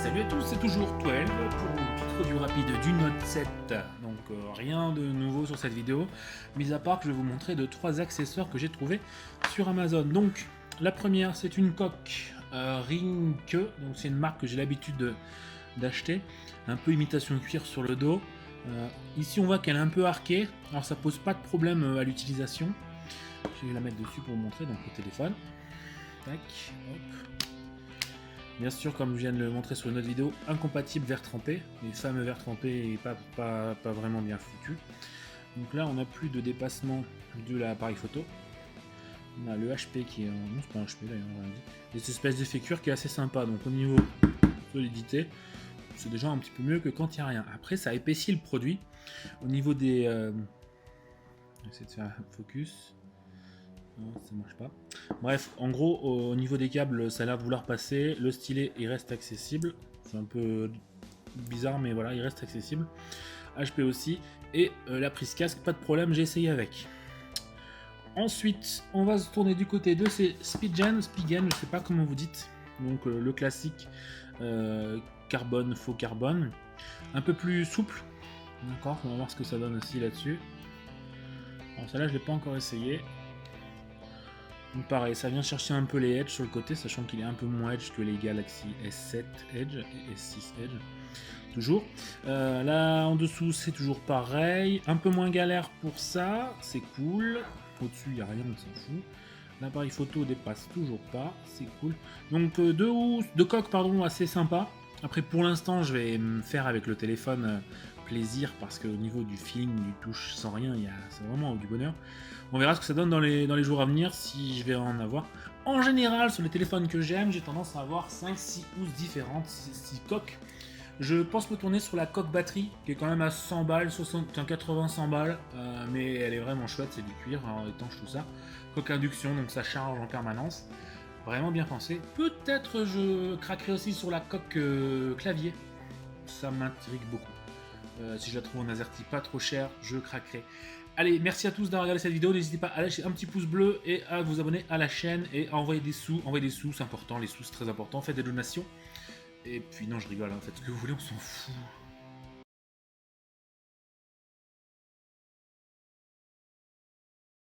Salut à tous, c'est toujours 12 pour une petite review rapide du Note 7. Donc rien de nouveau sur cette vidéo, mis à part que je vais vous montrer de 3 accessoires que j'ai trouvé sur Amazon. Donc la première c'est une coque Ringke, donc c'est une marque que j'ai l'habitude d'acheter, un peu imitation cuir sur le dos. Ici on voit qu'elle est un peu arquée, alors ça pose pas de problème à l'utilisation. Je vais la mettre dessus pour vous montrer, donc le téléphone. Tac, hop. Bien sûr, comme je viens de le montrer sur une autre vidéo, incompatible verre trempé, les fameux verres trempés et pas vraiment bien foutus. Donc là, on n'a plus de dépassement de l'appareil photo. On a le HP qui est en... Non, c'est pas un HP d'ailleurs, on va dire. Et cette espèce d'effet cuir qui est assez sympa. Donc au niveau solidité, c'est déjà un petit peu mieux que quand il n'y a rien. Après, ça épaissit le produit. Au niveau des... J'essaie de faire un focus. Non, ça marche pas. Bref, en gros, au niveau des câbles, ça a l'air de vouloir passer. Le stylet, il reste accessible. C'est un peu bizarre, mais voilà, il reste accessible. HP aussi. Et la prise casque, pas de problème, j'ai essayé avec. Ensuite, on va se tourner du côté de ces Spigen, je sais pas comment vous dites. Donc le classique carbone, faux carbone. Un peu plus souple. D'accord, on va voir ce que ça donne aussi là-dessus. Alors celle-là, je l'ai pas encore essayé. Donc pareil, ça vient chercher un peu les edge sur le côté, sachant qu'il est un peu moins edge que les Galaxy S7 Edge et S6 Edge. Toujours. Là en dessous c'est toujours pareil, un peu moins galère pour ça, c'est cool. Au-dessus il n'y a rien, on s'en fout. L'appareil photo dépasse toujours pas, c'est cool. Donc deux coques pardon, assez sympa. Après pour l'instant je vais me faire avec le téléphone plaisir parce qu'au niveau du feeling, du touche sans rien, c'est vraiment du bonheur. On verra ce que ça donne dans les jours à venir si je vais en avoir. En général sur les téléphones que j'aime, j'ai tendance à avoir 5-6 housses différentes, 6 coques. Je pense me tourner sur la coque batterie qui est quand même à 100 balles, 80-100 balles, mais elle est vraiment chouette, c'est du cuir, hein, étanche tout ça. Coque induction, donc ça charge en permanence. Vraiment bien pensé. Peut-être je craquerai aussi sur la coque clavier. Ça m'intrigue beaucoup. Si je la trouve en AZERTY pas trop cher, je craquerai. Allez, merci à tous d'avoir regardé cette vidéo. N'hésitez pas à lâcher un petit pouce bleu et à vous abonner à la chaîne et à envoyer des sous. Envoyer des sous, c'est important. Les sous, c'est très important. Faites des donations. Et puis, non, je rigole. Hein. Faites ce que vous voulez, on s'en fout.